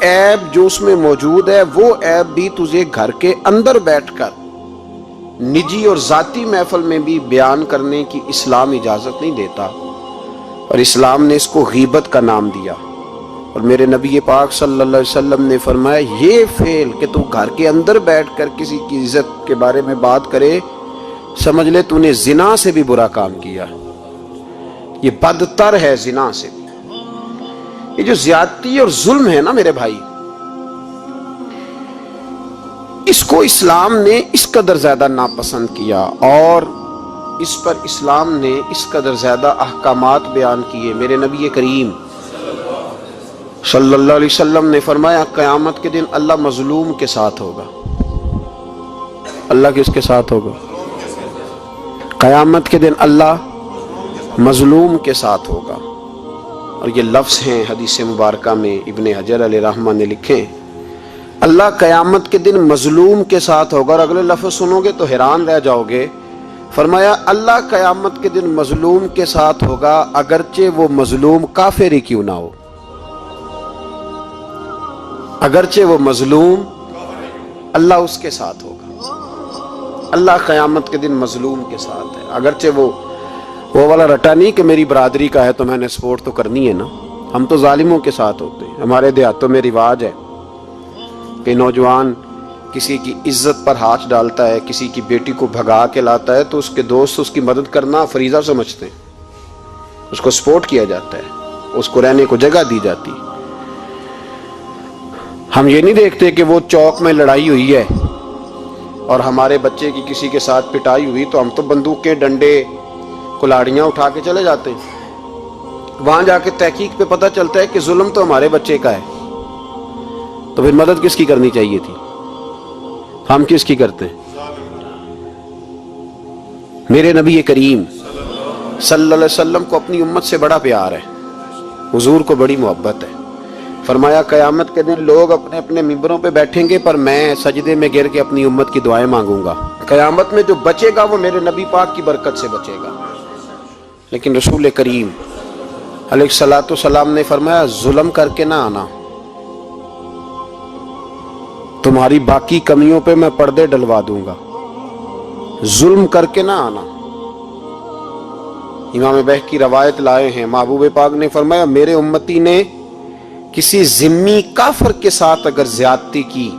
عیب جو اس میں موجود ہے وہ عیب بھی تجھے گھر کے اندر بیٹھ کر نجی اور ذاتی محفل میں بھی بیان کرنے کی اسلام اجازت نہیں دیتا، اور اسلام نے اس کو غیبت کا نام دیا۔ اور میرے نبی پاک صلی اللہ علیہ وسلم نے فرمایا یہ فعل کہ تو گھر کے اندر بیٹھ کر کسی کی عزت کے بارے میں بات کرے، سمجھ لے تو نے زنا سے بھی برا کام کیا، یہ بدتر ہے زنا سے بھی۔ یہ جو زیادتی اور ظلم ہے نا میرے بھائی، اس کو اسلام نے اس قدر زیادہ ناپسند کیا، اور اس پر اسلام نے اس قدر زیادہ احکامات بیان کیے۔ میرے نبی کریم صلی اللہ علیہ وسلم نے فرمایا قیامت کے دن اللہ مظلوم کے ساتھ ہوگا۔ اللہ کس کے ساتھ ہوگا؟ قیامت کے دن اللہ مظلوم کے ساتھ ہوگا۔ اور یہ لفظ ہیں حدیث مبارکہ میں ابن حجر علیہ رحمہ نے لکھے، اللہ قیامت کے دن مظلوم کے ساتھ ہوگا۔ اور اگلے لفظ سنو گے تو حیران رہ جاؤ گے، فرمایا اللہ قیامت کے دن مظلوم کے ساتھ ہوگا اگرچہ وہ مظلوم کافر ہی کیوں نہ ہو، اگرچہ وہ مظلوم اللہ اس کے ساتھ ہوگا۔ اللہ قیامت کے دن مظلوم کے ساتھ ہے، اگرچہ وہ والا رٹا نہیں کہ میری برادری کا ہے تو میں نے سپورٹ تو کرنی ہے نا۔ ہم تو ظالموں کے ساتھ ہوتے ہیں۔ ہمارے دیہاتوں میں رواج ہے کہ نوجوان کسی کی عزت پر ہاتھ ڈالتا ہے، کسی کی بیٹی کو بھگا کے لاتا ہے تو اس کے دوست اس کی مدد کرنا فریضہ سمجھتے ہیں، اس کو سپورٹ کیا جاتا ہے، اس کو رہنے کو جگہ دی جاتی۔ ہم یہ نہیں دیکھتے کہ وہ چوک میں لڑائی ہوئی ہے اور ہمارے بچے کی کسی کے ساتھ پٹائی ہوئی تو ہم تو بندوقیں، ڈنڈے، کلاڑیاں اٹھا کے چلے جاتے ہیں۔ وہاں جا کے تحقیق پہ پتہ چلتا ہے کہ ظلم تو ہمارے بچے کا ہے، تو پھر مدد کس کی کرنی چاہیے تھی؟ ہم کس کی کرتے ہیں؟ میرے نبی کریم صلی اللہ علیہ وسلم کو اپنی امت سے بڑا پیار ہے، حضور کو بڑی محبت ہے۔ فرمایا قیامت کے دن لوگ اپنے اپنے ممبروں پہ بیٹھیں گے پر میں سجدے میں گر کے اپنی امت کی دعائیں مانگوں گا۔ قیامت میں جو بچے گا وہ میرے نبی پاک کی برکت سے بچے گا۔ لیکن رسول کریم علیہ الصلوۃ والسلام نے فرمایا ظلم کر کے نہ آنا، تمہاری باقی کمیوں پہ میں پردے ڈلوا دوں گا، ظلم کر کے نہ آنا۔ امام بہقی روایت لائے ہیں، محبوب پاک نے فرمایا میرے امتی نے کسی ذمی کافر کے ساتھ اگر زیادتی کی،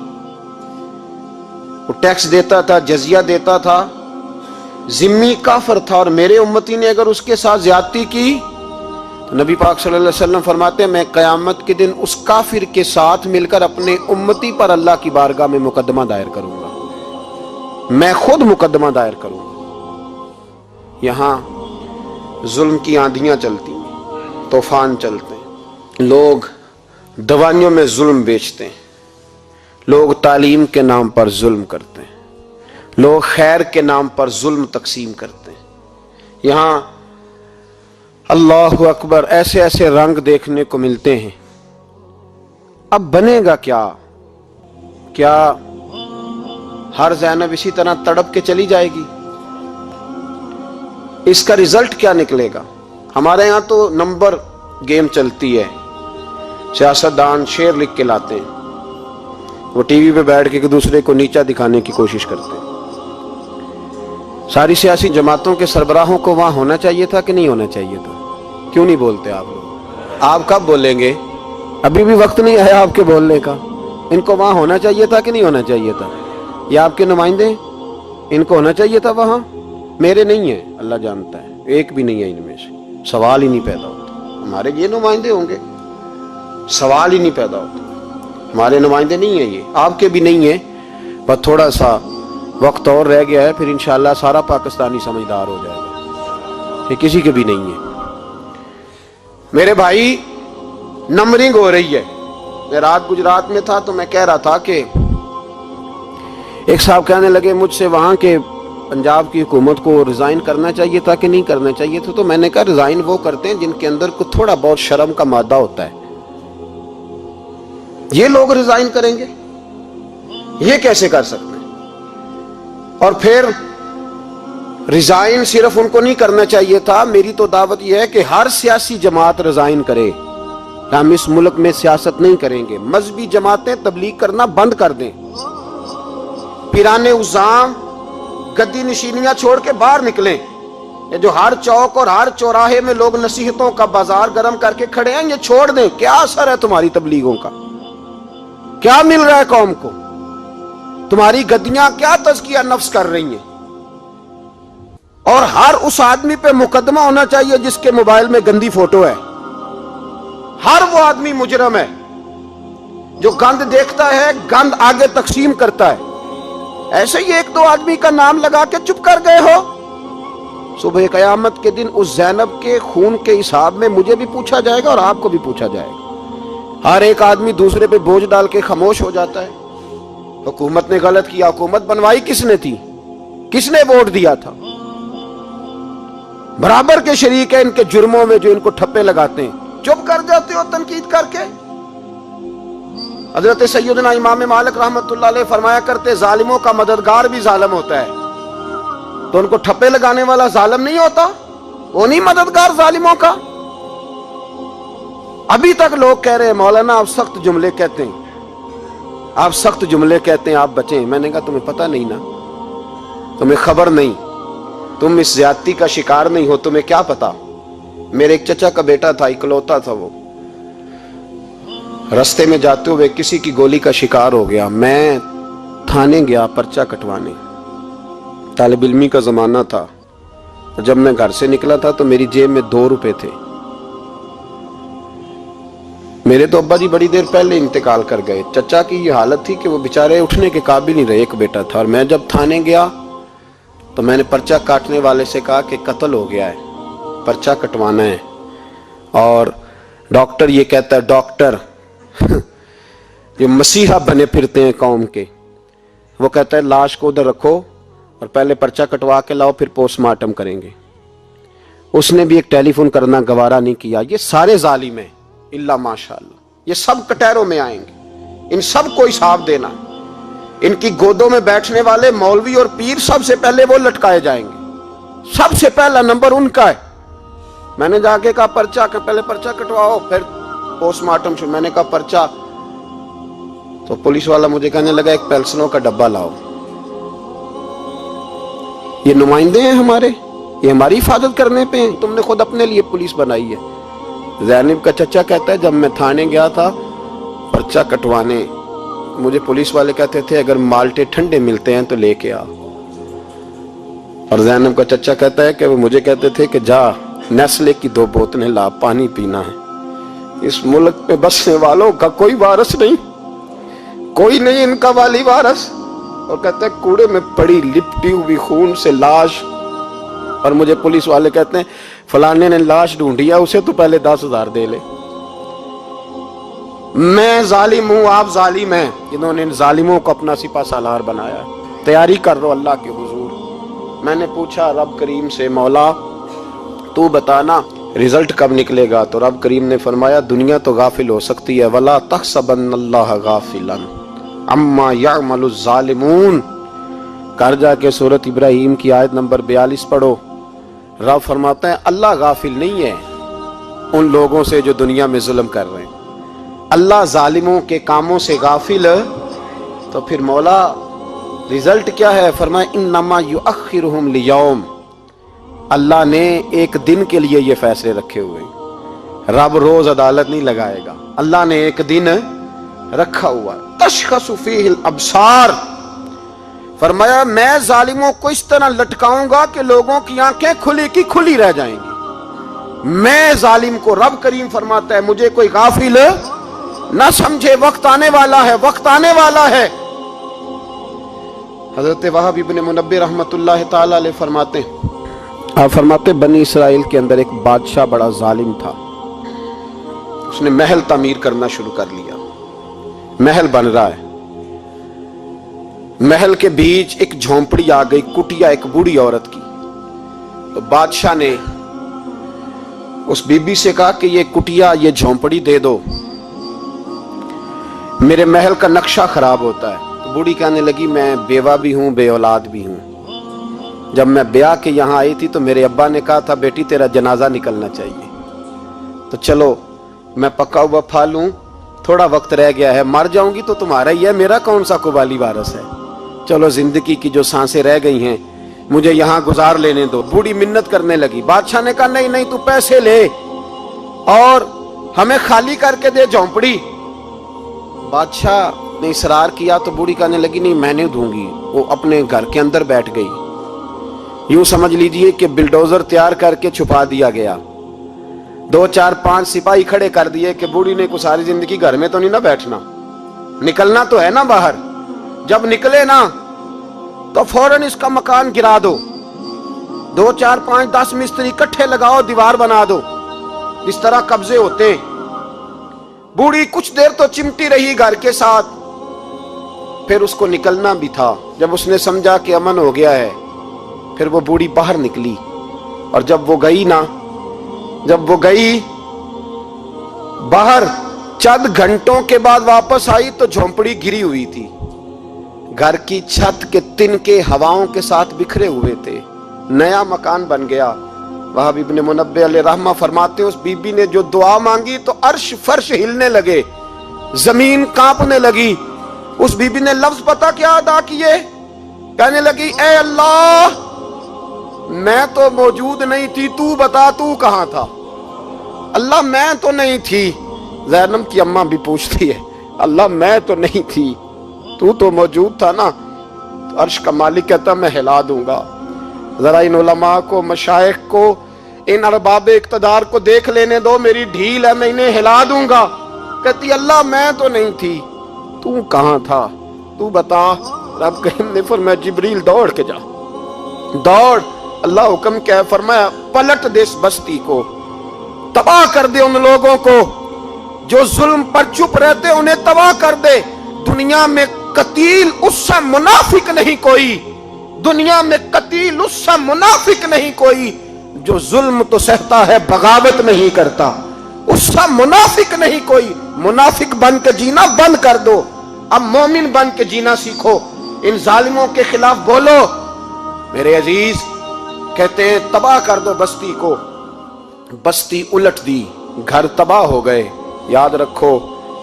وہ ٹیکس دیتا تھا، جزیہ دیتا تھا، ذمی کافر تھا، اور میرے امتی نے اگر اس کے ساتھ زیادتی کی تو نبی پاک صلی اللہ علیہ وسلم فرماتے ہیں میں قیامت کے دن اس کافر کے ساتھ مل کر اپنے امتی پر اللہ کی بارگاہ میں مقدمہ دائر کروں گا، میں خود مقدمہ دائر کروں گا۔ یہاں ظلم کی آندھیاں چلتی ہیں، طوفان چلتے ہیں، لوگ دوائیوں میں ظلم بیچتے ہیں، لوگ تعلیم کے نام پر ظلم کرتے ہیں، لوگ خیر کے نام پر ظلم تقسیم کرتے ہیں۔ یہاں اللہ اکبر ایسے ایسے رنگ دیکھنے کو ملتے ہیں۔ اب بنے گا کیا؟ کیا ہر زینب اسی طرح تڑپ کے چلی جائے گی؟ اس کا رزلٹ کیا نکلے گا؟ ہمارے یہاں تو نمبر گیم چلتی ہے، سیاستدان شعر لکھ کے لاتے ہیں، وہ ٹی وی پہ بیٹھ کے ایک دوسرے کو نیچا دکھانے کی کوشش کرتے ہیں۔ ساری سیاسی جماعتوں کے سربراہوں کو وہاں ہونا چاہیے تھا کہ نہیں ہونا چاہیے تھا؟ کیوں نہیں بولتے آپ لوگ؟ آپ کب بولیں گے؟ ابھی بھی وقت نہیں آیا آپ کے بولنے کا۔ ان کو وہاں ہونا چاہیے تھا کہ نہیں ہونا چاہیے تھا؟ یہ آپ کے نمائندے، ان کو ہونا چاہیے تھا وہاں؟ میرے نہیں ہیں، اللہ جانتا ہے، ایک بھی نہیں ہے ان میں سے، سوال ہی نہیں پیدا ہوتا۔ ہمارے یہ نمائندے ہوں گے؟ سوال ہی نہیں پیدا ہوتا۔ ہمارے نمائندے نہیں ہیں، یہ آپ کے بھی نہیں ہیں، بس تھوڑا سا وقت اور رہ گیا ہے، پھر انشاءاللہ سارا پاکستانی سمجھدار ہو جائے گا۔ یہ کسی کے بھی نہیں ہے۔ میرے بھائی نمبرنگ ہو رہی ہے۔ میں رات گجرات میں تھا تو میں کہہ رہا تھا کہ ایک صاحب کہنے لگے مجھ سے وہاں کے پنجاب کی حکومت کو ریزائن کرنا چاہیے تھا کہ نہیں کرنا چاہیے تھا، تو میں نے کہا ریزائن وہ کرتے ہیں جن کے اندر کو تھوڑا بہت شرم کا مادہ ہوتا ہے۔ یہ لوگ ریزائن کریں گے؟ یہ کیسے کر سکتے ہیں؟ اور پھر ریزائن صرف ان کو نہیں کرنا چاہیے تھا، میری تو دعوت یہ ہے کہ ہر سیاسی جماعت ریزائن کرے، ہم اس ملک میں سیاست نہیں کریں گے، مذہبی جماعتیں تبلیغ کرنا بند کر دیں، پیرانے عظام گدی نشینیاں چھوڑ کے باہر نکلیں۔ یہ جو ہر چوک اور ہر چوراہے میں لوگ نصیحتوں کا بازار گرم کر کے کھڑے ہیں، یہ چھوڑ دیں۔ کیا اثر ہے تمہاری تبلیغوں کا؟ کیا مل رہا ہے قوم کو؟ تمہاری گدیاں کیا تزکیہ نفس کر رہی ہیں؟ اور ہر اس آدمی پہ مقدمہ ہونا چاہیے جس کے موبائل میں گندی فوٹو ہے۔ ہر وہ آدمی مجرم ہے جو گند دیکھتا ہے، گند آگے تقسیم کرتا ہے۔ ایسے ہی ایک دو آدمی کا نام لگا کے چپ کر گئے ہو، صبح قیامت کے دن اس زینب کے خون کے حساب میں مجھے بھی پوچھا جائے گا اور آپ کو بھی پوچھا جائے گا۔ ہر ایک آدمی دوسرے پہ بوجھ ڈال کے خاموش ہو جاتا ہے۔ حکومت نے غلط کیا، حکومت بنوائی کس نے تھی؟ کس نے ووٹ دیا تھا؟ برابر کے شریک ہے ان کے جرموں میں جو ان کو ٹھپے لگاتے ہیں، چپ کر جاتے ہو تنقید کر کے۔ حضرت سیدنا امام مالک رحمت اللہ علیہ فرمایا کرتے، ظالموں کا مددگار بھی ظالم ہوتا ہے۔ تو ان کو ٹھپے لگانے والا ظالم نہیں ہوتا؟ وہ نہیں مددگار ظالموں کا؟ ابھی تک لوگ کہہ رہے ہیں مولانا آپ سخت جملے کہتے ہیں، آپ سخت جملے کہتے ہیں، آپ بچیں۔ میں نے کہا تمہیں پتہ نہیں نا، تمہیں خبر نہیں، تم اس زیادتی کا شکار نہیں ہو، تمہیں کیا پتا۔ میرے ایک چچا کا بیٹا تھا، اکلوتا تھا، وہ رستے میں جاتے ہوئے کسی کی گولی کا شکار ہو گیا۔ میں تھانے گیا پرچہ کٹوانے، طالب علمی کا زمانہ تھا۔ جب میں گھر سے نکلا تھا تو میری جیب میں 2 روپے تھے۔ میرے تو ابا جی بڑی دیر پہلے انتقال کر گئے۔ چچا کی یہ حالت تھی کہ وہ بیچارے اٹھنے کے قابل نہیں رہے، ایک بیٹا تھا۔ اور میں جب تھانے گیا تو میں نے پرچہ کاٹنے والے سے کہا کہ قتل ہو گیا ہے، پرچہ کٹوانا ہے۔ اور ڈاکٹر یہ کہتا ہے، ڈاکٹر یہ مسیحا بنے پھرتے ہیں قوم کے، وہ کہتا ہے لاش کو ادھر رکھو اور پہلے پرچہ کٹوا کے لاؤ، پھر پوسٹ مارٹم کریں گے۔ اس نے بھی ایک ٹیلی فون کرنا گوارا نہیں کیا۔ یہ سارے ظالم ہیں الا ماشاءاللہ، یہ سب کٹہروں میں آئیں گے، ان سب کو حساب دینا۔ ان کی گودوں میں بیٹھنے والے مولوی اور پیر سب سے پہلے وہ لٹکائے جائیں گے، سب سے پہلا نمبر ان کا ہے۔ میں نے جا کے کہا پرچہ پہلے پرچہ کٹواؤ پھر پوسٹ مارٹم شروع۔ میں نے کہا پرچہ، تو پولیس والا مجھے کہنے لگا ایک پیلسنوں کا ڈبہ لاؤ۔ یہ نمائندے ہیں ہمارے، یہ ہماری حفاظت کرنے پہ ہیں، تم نے خود اپنے لیے پولیس بنائی ہے۔ زینب کا چچا کہتا ہے جب میں تھانے گیا تھا پرچہ کٹوانے، مجھے پولیس والے کہتے تھے اگر مالٹے ٹھنڈے ملتے ہیں تو لے کے آ۔ اور زینب کا چچا کہتا ہے کہ وہ مجھے کہتے تھے کہ جا نیسلے کی 2 بوتلیں لا، پانی پینا ہے۔ اس ملک پہ بسنے والوں کا کوئی وارث نہیں، کوئی نہیں ان کا والی وارث۔ اور کہتے ہیں کوڑے میں پڑی لپٹی ہوئی خون سے لاش، اور مجھے پولیس والے کہتے ہیں فلانے نے لاش ڈھونڈی ہے، اسے تو پہلے 10,000 دے لے۔ میں ظالم ہوں، آپ ظالم ہیں، جنہوں نے ان ظالموں کو اپنا سپہ سالار بنایا۔ تیاری کر رہو اللہ کے حضور۔ میں نے پوچھا رب کریم سے، مولا تو بتانا رزلٹ کب نکلے گا؟ تو رب کریم نے فرمایا دنیا تو غافل ہو سکتی ہے، وَلَا تَحْسَبَنَّ اللَّهَ غَافِلًا عَمَّا يَعْمَلُ الظَّالِمُونَ۔ کر جا کے سورۃ ابراہیم کی آیت نمبر 42 پڑھو۔ رب فرماتا ہے اللہ غافل نہیں ہے ان لوگوں سے جو دنیا میں ظلم کر رہے ہیں، اللہ ظالموں کے کاموں سے غافل۔ تو پھر مولا رزلٹ کیا ہے؟ فرمایا انما یؤخرہم لیوم، اللہ نے ایک دن کے لیے یہ فیصلے رکھے ہوئے ہیں۔ رب روز عدالت نہیں لگائے گا، اللہ نے ایک دن رکھا ہوا ہے۔ تشخص فیہ الابصار، فرمایا میں ظالموں کو اس طرح لٹکاؤں گا کہ لوگوں کی آنکھیں کھلی کی کھلی رہ جائیں گی۔ میں ظالم کو، رب کریم فرماتا ہے مجھے کوئی غافل نہ سمجھے، وقت آنے والا ہے، وقت آنے والا ہے۔ حضرت وہب ابن منبہ رحمت اللہ تعالی علیہ فرماتے ہیں، آپ فرماتے بنی اسرائیل کے اندر ایک بادشاہ بڑا ظالم تھا، اس نے محل تعمیر کرنا شروع کر لیا۔ محل بن رہا ہے، محل کے بیچ ایک جھونپڑی آ گئی، کٹیا ایک بوڑھی عورت کی۔ تو بادشاہ نے اس بی بی سے کہا کہ یہ کٹیا، یہ جھونپڑی دے دو، میرے محل کا نقشہ خراب ہوتا ہے۔ تو بوڑھی کہنے لگی میں بیوہ بھی ہوں، بے اولاد بھی ہوں، جب میں بیاہ کے یہاں آئی تھی تو میرے ابا نے کہا تھا بیٹی تیرا جنازہ نکلنا چاہیے، تو چلو मैं पका हुआ फल हूं, थोड़ा वक्त रह गया है, मर जाऊंगी तो तुम्हारा ही है, मेरा कौन सा कुबाली वारस है। चलो जिंदगी की जो सांसें रह गई हैं मुझे यहां गुजार लेने दो। बूढ़ी मिन्नत करने लगी। बादशाह ने कहा नहीं नहीं, तू पैसे ले और हमें खाली करके दे झोंपड़ी। बादशाह ने इसरार किया तो बूढ़ी कहने लगी नहीं मैंने दूंगी। वो अपने घर के अंदर बैठ गई। यूं समझ लीजिए कि बिल्डोजर तैयार करके छुपा दिया गया। 2 4 5 सिपाही खड़े कर दिए कि बूढ़ी ने को सारी जिंदगी घर में तो नहीं ना बैठना, निकलना तो है ना बाहर। जब निकले ना तो फौरन इसका मकान गिरा दो, 2 4 5 10 मिस्त्री इकट्ठे लगाओ, दीवार बना दो। इस तरह कब्जे होते। बूढ़ी कुछ देर तो चिमटी रही घर के साथ, फिर उसको निकलना भी था। जब उसने समझा कि अमन हो गया है, फिर वो बूढ़ी बाहर निकली। और जब वो गई बाहर, चंद घंटों के बाद वापस आई तो झोंपड़ी गिरी हुई थी। घर की छत के तिनके हवाओं के साथ बिखरे हुए थे। नया मकान बन गया। वहाब इब्ने मुनब्बे अलैहि रहमा फरमाते उस बीबी ने जो दुआ मांगी तो अर्श फर्श हिलने लगे, जमीन कांपने लगी। उस बीबी ने लफ्ज पता क्या अदा किए? कहने लगी ए अल्लाह, मैं तो मौजूद नहीं थी, तू बता तू कहां था। अल्लाह मैं तो नहीं थी। ज़ैनब की अम्मा भी पूछती है अल्लाह मैं तो नहीं थी, तू तो मौजूद था ना। तो अर्श का मालिक कहता मैं हिला दूंगा। जरा इन उलमा को, मशाइख को, इन अरबाब इक़्तिदार को देख लेने दो, मेरी ढील है, मैं इन्हें हिला दूंगा। कहती अल्लाह मैं तो नहीं थी, तू कहां था, तू बता। रब करीम ने फरमाया जिब्रील दौड़ के जा, दौड़। अल्लाह हुक्म क्या फरमाया, पलट दे इस बस्ती को, तबाह कर दे उन लोगों को जो जुल्म पर चुप रहते, उन्हें तबाह कर दे। दुनिया में कतील उससे मुनाफिक नहीं कोई, दुनिया में कतील उससे मुनाफिक नहीं कोई जो जुल्म तो सहता है बगावत नहीं करता। उससे मुनाफिक नहीं कोई। मुनाफिक बन के जीना बंद कर दो, अब मोमिन बन के जीना सीखो। इन जालिमों के खिलाफ बोलो। मेरे अजीज कहते हैं तबाह कर दो बस्ती को। बस्ती उलट दी, घर तबाह हो गए। याद रखो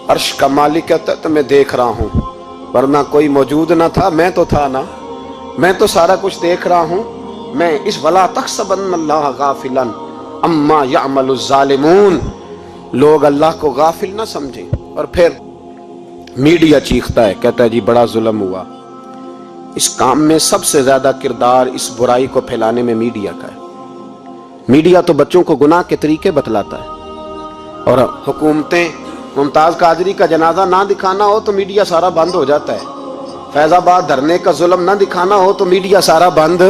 अर्श का मालिक कहता है तो मैं देख रहा हूं, वरना कोई मौजूद ना था, मैं तो था ना, मैं तो सारा कुछ देख रहा हूं। मैं इस वला तहसबन्नल्लाह गाफिलन अम्मा यअमलुज़ ज़ालिमून, लोग अल्लाह को गाफिल ना समझें। और फिर मीडिया चीखता है, कहता है जी बड़ा जुल्म हुआ। इस काम में सबसे ज्यादा किरदार इस बुराई को फैलाने में मीडिया का है। मीडिया तो बच्चों को गुनाह के तरीके बतलाता है। और हुकूमतें, मुमताज कादरी का जनाजा ना दिखाना हो तो मीडिया सारा बंद हो जाता है। फैजाबाद धरने का जुल्म ना दिखाना हो तो मीडिया सारा बंद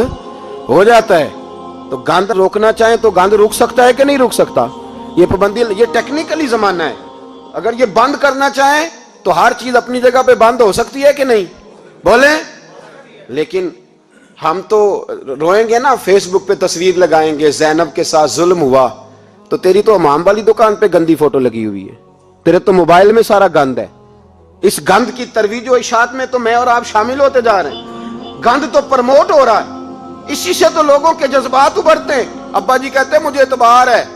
हो जाता है। तो गंद रोकना चाहे तो गंद रुक सकता है कि नहीं रुक सकता? ये पाबंदी, ये टेक्निकली जमाना है। अगर ये बंद करना चाहे तो हर चीज अपनी जगह पे बंद हो सकती है कि नहीं? बोले। लेकिन हम तो रोएंगे ना, फेसबुक पे तस्वीर लगाएंगे ज़ैनब के साथ जुल्म हुआ, तो तेरी तो हमाम वाली दुकान पे गंदी फोटो लगी हुई है, तेरे तो मोबाइल में सारा गंद है। इस गंद की तरवीज और इशात में तो मैं और आप शामिल होते जा रहे हैं। गंद तो प्रमोट हो रहा है, इसी से तो लोगों के जज्बात उभरते हैं। अब्बा जी कहते हैं मुझे एतबार है,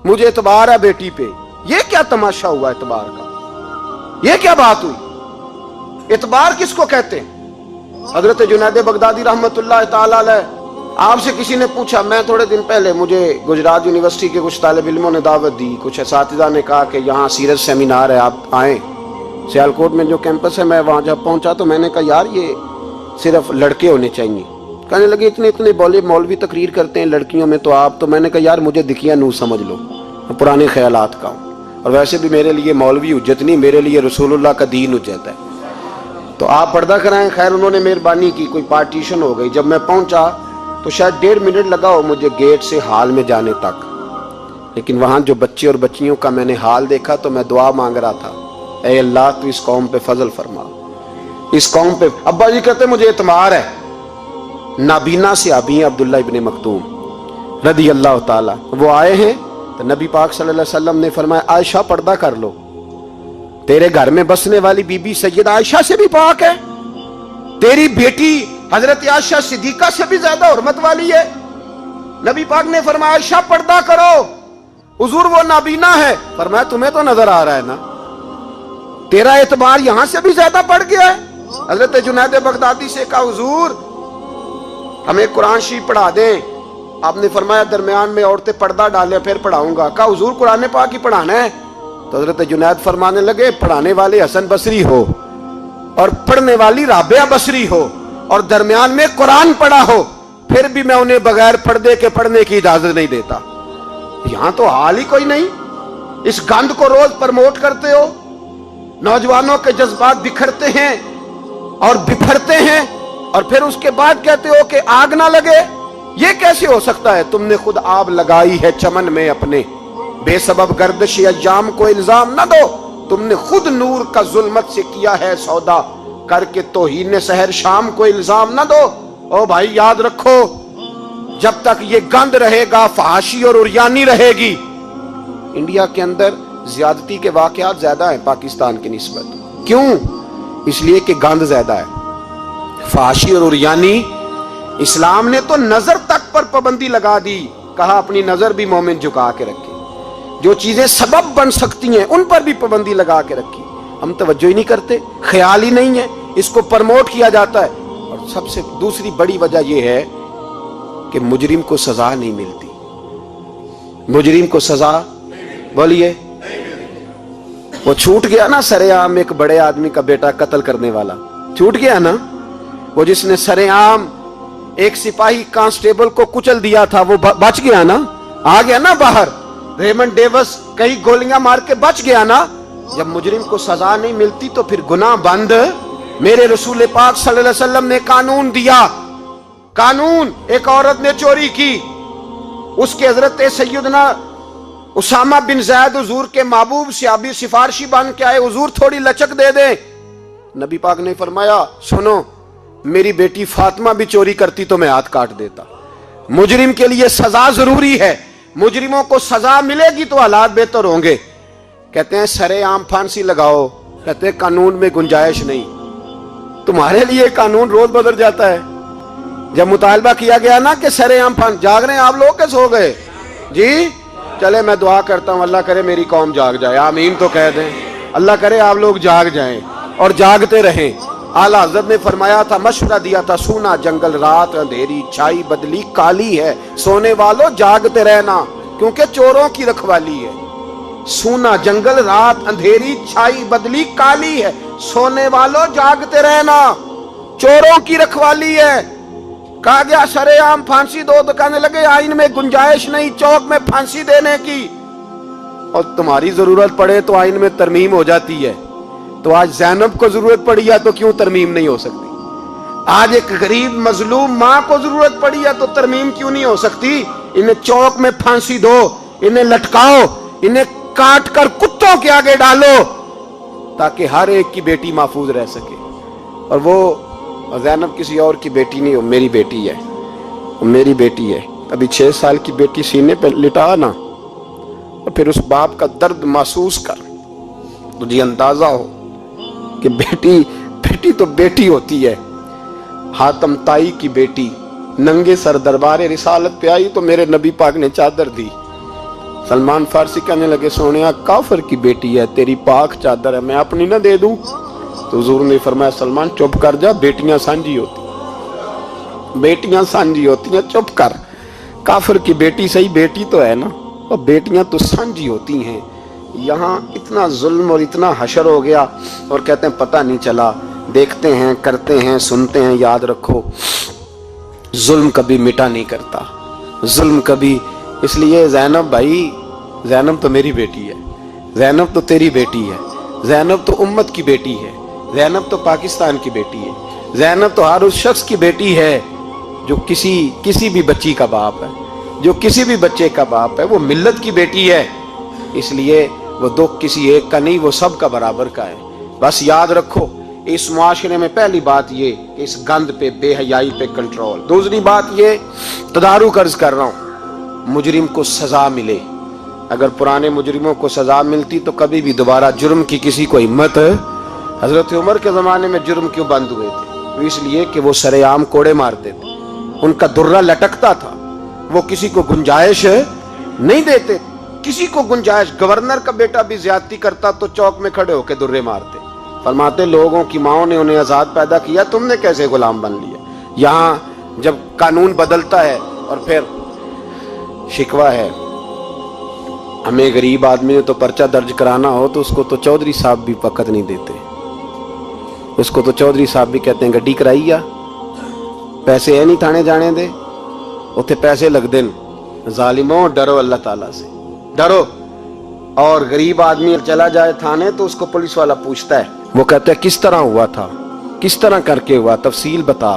मुझे एतबार है बेटी पे। ये क्या तमाशा हुआ एतबार का? ये क्या बात हुई? एतबार किसको कहते हैं? हजरत जुनैद बगदादी रहमतुल्लाह ताला अलैह, आपसे किसी ने पूछा, मैं थोड़े दिन पहले, मुझे गुजरात यूनिवर्सिटी के कुछ तालिब इल्मों ने दावत दी, कुछ असातिज़ा ने कहा कि यहाँ सीरत सेमिनार है, आप आए। सियालकोट में जो कैंपस है, मैं वहाँ जब पहुँचा तो मैंने कहा यार ये सिर्फ लड़के होने चाहिए। कहने लगे इतने इतने मौलवी तकरीर करते हैं लड़कियों में, तो आप। तो मैंने कहा यार मुझे दिखिया नू समझ लो, पुराने ख्यालात का हूँ, और वैसे भी मेरे लिए मौलवी हुज्जत नहीं, मेरे लिए रसूलुल्लाह का दीन हुज्जत है, तो आप पर्दा कराएं। खैर उन्होंने मेहरबानी की, कोई पार्टीशन हो गई। जब मैं पहुंचा तो शायद 1.5 मिनट लगा हो मुझे गेट से हाल में जाने तक। लेकिन वहां जो बच्चे और बच्चियों का मैंने हाल देखा तो मैं दुआ मांग रहा था, ऐ अल्लाह तू इस कौम पे फजल फरमा, इस कौम पे। अब्बा जी कहते मुझे इतमार है। नाबीना से अभी अब्दुल्ला इब्ने मखतूम रदी अल्लाह ताला, वो आए हैं तो नबी पाक सल्लल्लाहु अलैहि वसल्लम ने फरमाया आयशा पर्दा कर लो, तेरे घर में बसने वाली बीबी सैयदा आयशा से भी पाक है, तेरी बेटी हजरत आयशा सिद्दीका से भी ज्यादा हुर्मत वाली है। नबी पाक ने फरमाया आयशा पर्दा करो, हुजूर वो नाबीना है। फरमाया तुम्हें तो नजर आ रहा है ना, तेरा एतबार यहां से भी ज्यादा बढ़ गया है। हजरत जुनैद बगदादी से कहा हुजूर हमें कुरान शरीफ पढ़ा दें। आपने फरमाया दरमियान में औरतें पर्दा डाले फिर पढ़ाऊंगा। कहा हुजूर कुरान पाक ही पढ़ाना है। तो हजरत जुनैद फरमाने लगे पढ़ाने वाले हसन बसरी हो और पढ़ने वाली राबिया बसरी हो और दरमियान में कुरान पढ़ा हो, फिर भी मैं उन्हें बगैर पर्दे के पढ़ने की इजाजत नहीं देता। यहां तो हाल ही कोई नहीं। इस गंद को रोज प्रमोट करते हो, नौजवानों के जज्बात बिखरते हैं और बिफरते हैं और फिर उसके बाद कहते हो कि आग ना लगे। ये कैसे हो सकता है? तुमने खुद आग लगाई है चमन में अपने, बेसबब गर्दिश अय्याम को इल्जाम न दो। तुमने खुद नूर का जुल्मत से किया है सौदा, करके तौहीन सहर शाम को इल्जाम न दो। ओ भाई याद रखो, जब तक ये गंद रहेगा फहाशी और उरियानी रहेगी। इंडिया के अंदर ज्यादती के वाकयात ज्यादा है पाकिस्तान की निस्बत। क्यों? इसलिए कि गंद ज्यादा है, फहाशी और उरियानी। इस्लाम ने तो नजर तक पर पाबंदी लगा दी, कहा अपनी नजर भी मोमिन झुका के रखे। जो चीजें सबब बन सकती हैं उन पर भी पाबंदी लगा के रखी। हम तवज्जो ही नहीं करते, ख्याल ही नहीं है, इसको प्रमोट किया जाता है। और सबसे दूसरी बड़ी वजह यह है कि मुजरिम को सजा नहीं मिलती। मुजरिम को सजा, बोलिए, वो छूट गया ना सरेआम एक बड़े आदमी का बेटा कत्ल करने वाला, छूट गया ना। वो जिसने सरेआम एक सिपाही कांस्टेबल को कुचल दिया था वो बच गया ना, आ गया ना बाहर। रेमंड डेविस कई गोलियां मार के बच गया ना। जब मुजरिम को सजा नहीं मिलती तो फिर गुनाह बंद। मेरे रसूल पाक सल्लल्लाहु अलैहि वसल्लम ने कानून दिया। कानून, एक औरत ने चोरी की, उसके हजरत सैयदना उसामा बिन ज़ैद हुजूर के महबूब सहाबी सिफारशी बन के आए, हुजूर थोड़ी लचक दे दे। नबी पाक ने फरमाया सुनो, मेरी बेटी फातिमा भी चोरी करती तो मैं हाथ काट देता। मुजरिम के लिए सजा जरूरी है, मुजरिमों को सजा मिलेगी तो हालात बेहतर होंगे। कहते हैं सरेआम फांसी लगाओ, कहते हैं कानून में गुंजाइश नहीं। तुम्हारे लिए कानून रोज बदल जाता है। जब मुतालबा किया गया ना कि सरेआम फांसी, जाग रहे हैं आप लोग, कैसे हो गए जी? चले मैं दुआ करता हूं, अल्लाह करे मेरी कौम जाग जाए, आमीन तो कह दें। अल्लाह करे आप लोग जाग जाएं और जागते रहें। आला हज़रत ने फरमाया था, मशवरा दिया था, सूना जंगल रात अंधेरी छाई बदली काली है, सोने वालों जागते रहना क्योंकि चोरों की रखवाली है। सूना जंगल रात अंधेरी छाई बदली काली है, सोने वालों जागते रहना, चोरों की रखवाली है। कहा गया सरेआम फांसी दो तो कहने लगे आइन में गुंजाइश नहीं चौक में फांसी देने की। और तुम्हारी जरूरत पड़े तो आइन में तरमीम हो जाती है। तो आज ज़ैनब को जरूरत पड़ी है तो क्यों तरमीम नहीं हो सकती? आज एक गरीब मजलूम माँ को जरूरत पड़ी है तो तरमीम क्यों नहीं हो सकती? इन्हें चौक में फांसी दो, इन्हें लटकाओ, इन्हें काट कर कुत्तों के आगे डालो ताकि हर एक की बेटी महफूज रह सके। और वो ज़ैनब किसी और की बेटी नहीं, वो मेरी बेटी है, वो मेरी बेटी है। अभी 6 साल की बेटी सीने पे लिटा ना और फिर उस बाप का दर्द महसूस कर, तुझे अंदाजा हो कि बेटी तो बेटी होती है। हातम ताई की बेटी नंगे सर दरबारे रिसालत पे आई तो मेरे नबी पाक ने चादर दी। सलमान फारसी कहने लगे सोनिया काफिर की बेटी है, तेरी पाक चादर है, मैं अपनी ना दे दूं? तो हुजूर ने फरमाया सलमान चुप कर जा, बेटियां सांझी होती, बेटियां सांझी होती हैं, चुप कर। काफिर की बेटी सही बेटी तो है ना, और बेटियां तो सांझी होती हैं। यहाँ इतना जुल्म और इतना हशर हो गया और कहते हैं पता नहीं चला। देखते हैं, करते हैं, सुनते हैं। याद रखो जुल्म कभी मिटा नहीं करता, जुल्म कभी। इसलिए ज़ैनब भाई, ज़ैनब तो मेरी बेटी है, ज़ैनब तो तेरी बेटी है, ज़ैनब तो उम्मत की बेटी है, ज़ैनब तो पाकिस्तान की बेटी है, ज़ैनब तो हर उस शख्स की बेटी है जो किसी भी बच्ची का बाप है, जो किसी भी बच्चे का बाप है। वो मिल्लत की बेटी है, इसलिए वो दुख किसी एक का नहीं, वो सब का बराबर का है। बस याद रखो इस मुआशरे में पहली बात ये कि इस गंद पे, बेहयाई पे कंट्रोल। दूसरी बात ये, तदारुक अर्ज कर रहा हूं, मुजरिम को सजा मिले। अगर पुराने मुजरिमों को सजा मिलती तो कभी भी दोबारा जुर्म की किसी को हिम्मत। हजरत उमर के जमाने में जुर्म क्यों बंद हुए थे? तो इसलिए कि वो सरेआम कोड़े मारते थे, उनका दुर्रा लटकता था, वो किसी को गुंजाइश नहीं देते। किसी को गुंजाइश, गवर्नर का बेटा भी ज्यादती करता तो चौक में खड़े होकर दुर्रे मारते। फरमाते लोगों की माओं ने उन्हें आजाद पैदा किया, तुमने कैसे गुलाम बन लिया। यहां जब कानून बदलता है और फिर शिकवा है, हमें गरीब आदमी ने तो पर्चा दर्ज कराना हो तो उसको तो चौधरी साहब भी वक़्त नहीं देते, उसको तो चौधरी साहब भी कहते हैं गड्डी कराई आ, पैसे है नहीं थाने जाने दे, उत्थे पैसे लगते हैं। जालिमों डरो अल्लाह ताला से, डरो। और गरीब आदमी चला जाए थाने तो उसको पुलिस वाला पूछता है, वो कहता है किस तरह हुआ था, किस तरह करके हुआ, तफसील बता।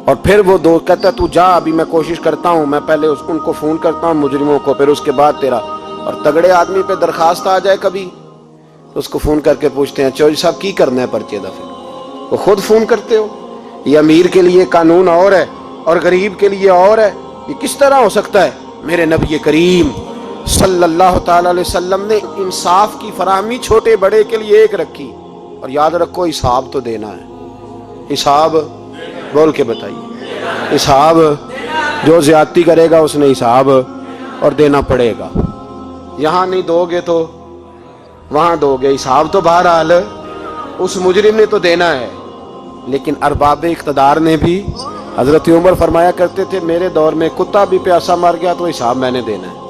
और फिर वो दो कहता है तू जा, अभी मैं कोशिश करता हूँ, मैं पहले उनको फोन करता हूँ मुजरिमों को, फिर उसके बाद तेरा। और तगड़े आदमी पे दरखास्त आ जाए कभी तो उसको फोन करके पूछते हैं चौधरी साहब की करना है पर्चे दा, फिर वो खुद फोन करते हो। ये अमीर के लिए कानून और है और गरीब के लिए और है, ये किस तरह हो सकता है। मेरे नबी करीम सल्लल्लाहु ताला अलैहि वसल्लम ने इंसाफ की फराहमी छोटे बड़े के लिए एक रखी। और याद रखो हिसाब तो देना है, हिसाब बोल के बताइए, हिसाब जो ज्यादती करेगा उसने हिसाब और देना पड़ेगा। यहां नहीं दोगे तो वहां दोगे, हिसाब तो बहरहाल उस मुजरिम ने तो देना है। लेकिन अरबाब इख्तदार ने भी, हजरत उमर फरमाया करते थे मेरे दौर में कुत्ता भी प्यासा मर गया तो हिसाब मैंने देना है,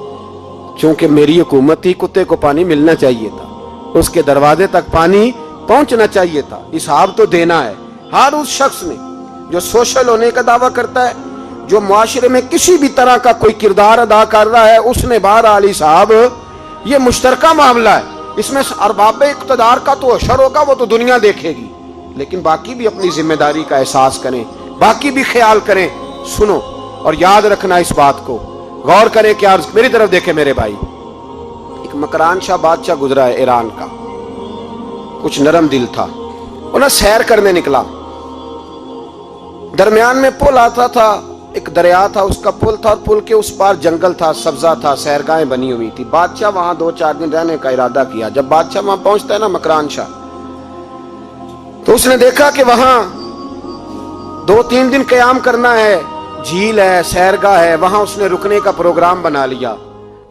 क्योंकि मेरी हुकूमत थी, कुत्ते को पानी मिलना चाहिए था, उसके दरवाजे तक पानी पहुंचना चाहिए था, हिसाब तो देना है। हर उस शख्स ने जो सोशल होने का दावा करता है, जो मुआशरे में किसी भी तरह का कोई किरदार अदा कर रहा है, उसने बहरहाल हिसाब, ये मुश्तरका मामला है, इसमें अरबाब इख्तदार का तो अशर होगा, वो तो दुनिया देखेगी, लेकिन बाकी भी अपनी जिम्मेदारी का एहसास करें, बाकी भी ख्याल करें। सुनो और याद रखना इस बात को, गौर करें कि आज मेरी तरफ देखे मेरे भाई। एक मकरान शाह बादशाह गुजरा है ईरान का, कुछ नरम दिल था, उन्हें सैर करने निकला, दरमियान में पुल आता था, एक दरिया था, उसका पुल था, और पुल के उस पार जंगल था, सब्जा था, सैरगाहें बनी हुई थी। बादशाह वहां 2-4 दिन रहने का इरादा किया। जब बादशाह वहां पहुंचता है ना मकरान शाह, तो उसने देखा कि वहां 2-3 दिन क़याम करना है, झील है, सैरगाह है, वहां उसने रुकने का प्रोग्राम बना लिया।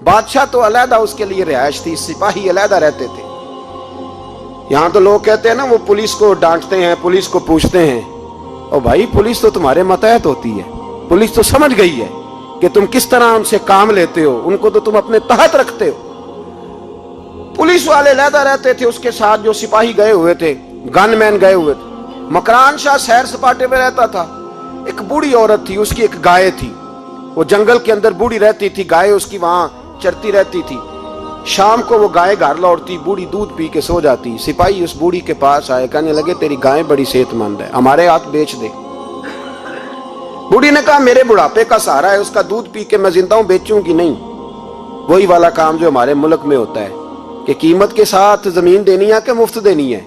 बादशाह तो अलहदा उसके लिए रिहाइश थी, सिपाही अलहदा रहते थे। यहां तो लोग कहते हैं ना वो पुलिस को डांटते हैं, पुलिस को पूछते हैं, और भाई पुलिस तो तुम्हारे मतहत होती है, पुलिस तो समझ गई है कि तुम किस तरह उनसे काम लेते हो, उनको तो तुम अपने तहत रखते हो। पुलिस वाले अलहदा रहते थे, उसके साथ जो सिपाही गए हुए थे, गनमैन गए हुए थे। मकरान शाह सैर सपाटे में रहता था। एक बूढ़ी औरत थी, उसकी एक गाय थी, वो जंगल के अंदर बूढ़ी रहती थी, गाय उसकी वहां चरती रहती थी। शाम को वो गाय घर लौटती, बूढ़ी दूध पी के सो जाती। सिपाही उस बूढ़ी के पास आए, कहने लगे तेरी गाय बड़ी सेहतमंद है, हमारे हाथ बेच दे। बूढ़ी ने कहा मेरे बुढ़ापे का सहारा है, उसका दूध पी के मैं जिंदा हूं, बेचूंगी नहीं। वही वाला काम जो हमारे मुल्क में होता है कि कीमत के साथ जमीन देनी है कि मुफ्त देनी है।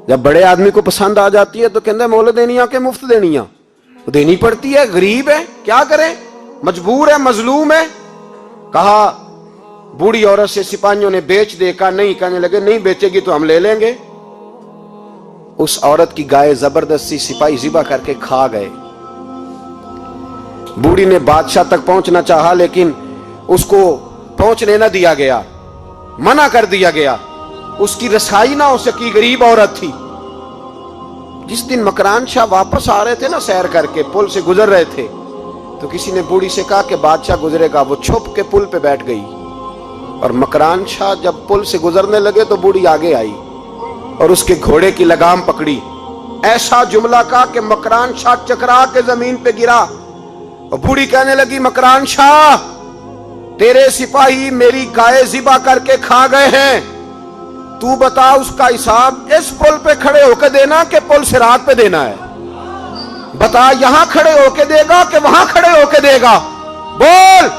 जब बड़े आदमी को पसंद आ जाती है तो कहते मोल देनी है कि मुफ्त देनी है, तो देनी पड़ती है, गरीब है क्या करे, मजबूर है, मजलूम है। कहा बूढ़ी औरत से सिपाहियों ने बेच दे, कहा नहीं, कहने लगे नहीं बेचेगी तो हम ले लेंगे। उस औरत की गाय जबरदस्ती सिपाही ज़िबा करके खा गए। बूढ़ी ने बादशाह तक पहुंचना चाहा, लेकिन उसको पहुंचने न दिया गया, मना कर दिया गया, उसकी रसाई ना हो सकी, गरीब औरत थी। जिस दिन मकरान शाह वापस आ रहे थे ना, सैर करके पुल से गुजर रहे थे, तो किसी ने बूढ़ी से कहा कि बादशाह गुजरेगा। वो छुप के पुल पे बैठ गई, और मकरान शाह जब पुल से गुजरने लगे तो बूढ़ी आगे आई और उसके घोड़े की लगाम पकड़ी। ऐसा जुमला कहा कि मकरान शाह चकरा के जमीन पे गिरा, और बूढ़ी कहने लगी मकरान शाह तेरे सिपाही मेरी गाय ज़िबा करके खा गए हैं, तू बता उसका हिसाब इस पुल पे खड़े होकर देना कि पुल सिरात पे देना है, बता यहां खड़े होकर देगा कि वहां खड़े होकर देगा, बोल।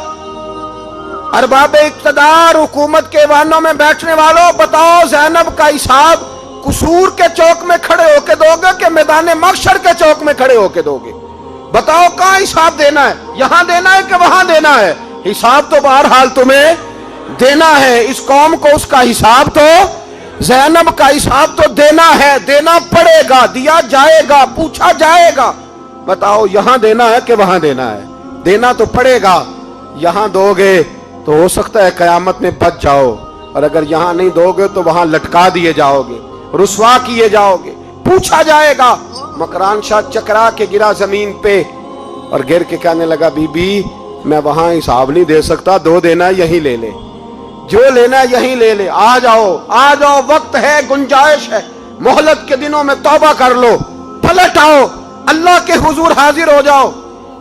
अरबाब इक्तदार हुकूमत के वाहनों में बैठने वालों, बताओ ज़ैनब का हिसाब कसूर के चौक में खड़े होकर दोगे कि मैदान महशर के चौक में खड़े होकर दोगे? बताओ कहां हिसाब देना है, यहां देना है कि वहां देना है? हिसाब तो बहरहाल तुम्हें देना है, इस कौम को उसका हिसाब तो, ज़ैनब का हिसाब तो देना है, देना पड़ेगा, दिया जाएगा, पूछा जाएगा। बताओ यहां देना है कि वहां देना है? देना तो पड़ेगा। यहां दोगे تو ہو سکتا ہے قیامت میں بچ جاؤ، اور اگر یہاں نہیں دو گے تو وہاں لٹکا دیے جاؤ گے، رسوا کیے جاؤ گے، پوچھا جائے گا۔ مکران شاہ چکرا کے گرا زمین پہ اور گر کے کہنے لگا بی بی میں وہاں حساب نہیں دے سکتا، دو دینا یہیں لے لے، جو لینا یہیں لے لے، آ جاؤ آ جاؤ، وقت ہے، گنجائش ہے، مہلت کے دنوں میں توبہ کر لو، پلٹ آؤ، اللہ کے حضور حاضر ہو جاؤ۔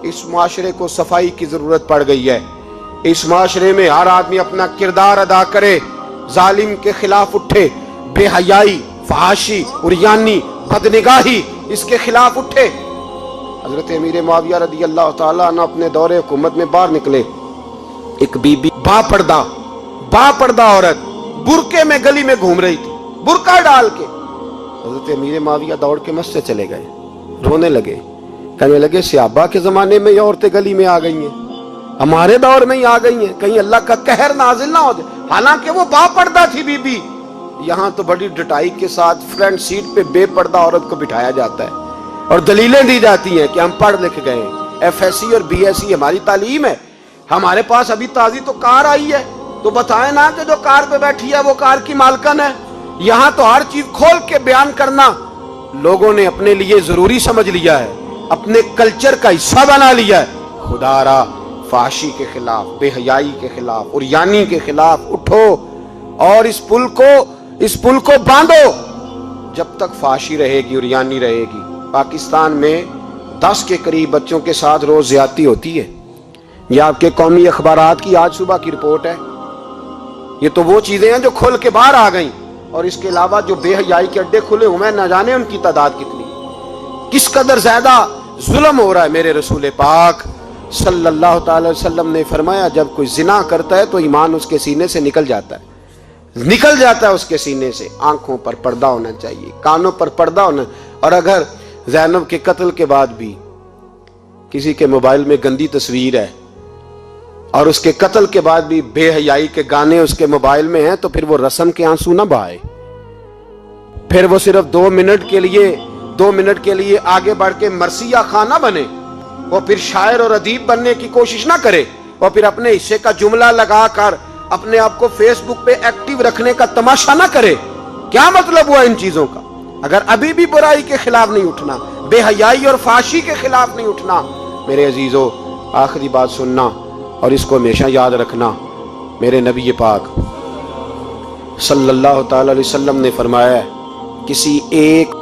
اس معاشرے کو صفائی کی ضرورت پڑ گئی ہے۔ اس معاشرے میں ہر آدمی اپنا کردار ادا کرے، ظالم کے خلاف اٹھے، بے حیائی، فحاشی، عریانی، بدنگاہی، اس کے خلاف اٹھے۔ حضرت امیر معاویہ رضی اللہ تعالیٰ عنہ اپنے دور حکومت میں باہر نکلے، ایک بی بی با پردہ عورت برقعے میں گلی میں گھوم رہی تھی، برقع ڈال کے۔ حضرت امیر معاویہ دوڑ کے مسجد چلے گئے، رونے لگے، کہنے لگے صحابہ کے زمانے میں یہ عورتیں گلی میں آ گئی ہیں، ہمارے دور میں ہی آ گئی ہیں، کہیں اللہ کا قہر نازل نہ ہو جائے۔ حالانکہ وہ با پردہ تھی بی بی، یہاں تو بڑی ڈٹائی کے ساتھ فرنٹ سیٹ پہ بے پردہ عورت کو بٹھایا جاتا ہے اور دلیلیں دی جاتی ہیں کہ ہم پڑھ لکھ گئے ہیں، ایف ایس سی اور بی ایس سی ہماری تعلیم ہے، ہمارے پاس ابھی تازی تو کار آئی ہے، تو بتائیں نا کہ جو کار پہ بیٹھی ہے وہ کار کی مالکن ہے۔ یہاں تو ہر چیز کھول کے بیان کرنا لوگوں نے اپنے لیے ضروری سمجھ لیا ہے، اپنے کلچر کا حصہ بنا لیا ہے۔ خدا را فحاشی کے خلاف، بے حیائی کے خلاف، عریانی کے خلاف اٹھو اور اس پل کو باندھو۔ جب تک فحاشی رہے گی، عریانی رہے گی۔ پاکستان میں 10 کے قریب بچوں کے ساتھ روز زیادتی ہوتی ہے، یہ آپ کے قومی اخبارات کی آج صبح کی رپورٹ ہے۔ یہ تو وہ چیزیں ہیں جو کھل کے باہر آ گئیں، اور اس کے علاوہ جو بے حیائی کے اڈے کھلے ہوئے ہیں، نہ جانے ان کی تعداد کتنی، کس قدر زیادہ ظلم ہو رہا ہے۔ میرے رسول پاک صلی اللہ تعالی وسلم نے فرمایا جب کوئی زنا کرتا ہے تو ایمان اس کے سینے سے نکل جاتا ہے اس کے سینے سے۔ آنکھوں پر پردہ ہونا چاہیے، کانوں پر پردہ ہونا، اور اگر زینب کے قتل کے بعد بھی کسی کے موبائل میں گندی تصویر ہے اور اس کے قتل کے بعد بھی بے حیائی کے گانے اس کے موبائل میں ہیں، تو پھر وہ رسم کے آنسو نہ بہائے، پھر وہ صرف 2 منٹ کے لیے آگے بڑھ کے مرثیہ خان نہ بنے، وہ پھر شاعر اور ادیب بننے کی کوشش نہ کرے، وہ پھر اپنے حصے کا جملہ لگا کر اپنے آپ کو فیس بک پہ ایکٹیو رکھنے کا تماشا نہ کرے۔ کیا مطلب ہوا ان چیزوں کا؟ اگر ابھی بھی برائی کے خلاف نہیں اٹھنا، بے حیائی اور فحاشی کے خلاف نہیں اٹھنا، میرے عزیزو آخری بات سننا اور اس کو ہمیشہ یاد رکھنا۔ میرے نبی پاک صلی اللہ تعالی علیہ وسلم نے فرمایا ہے، کسی ایک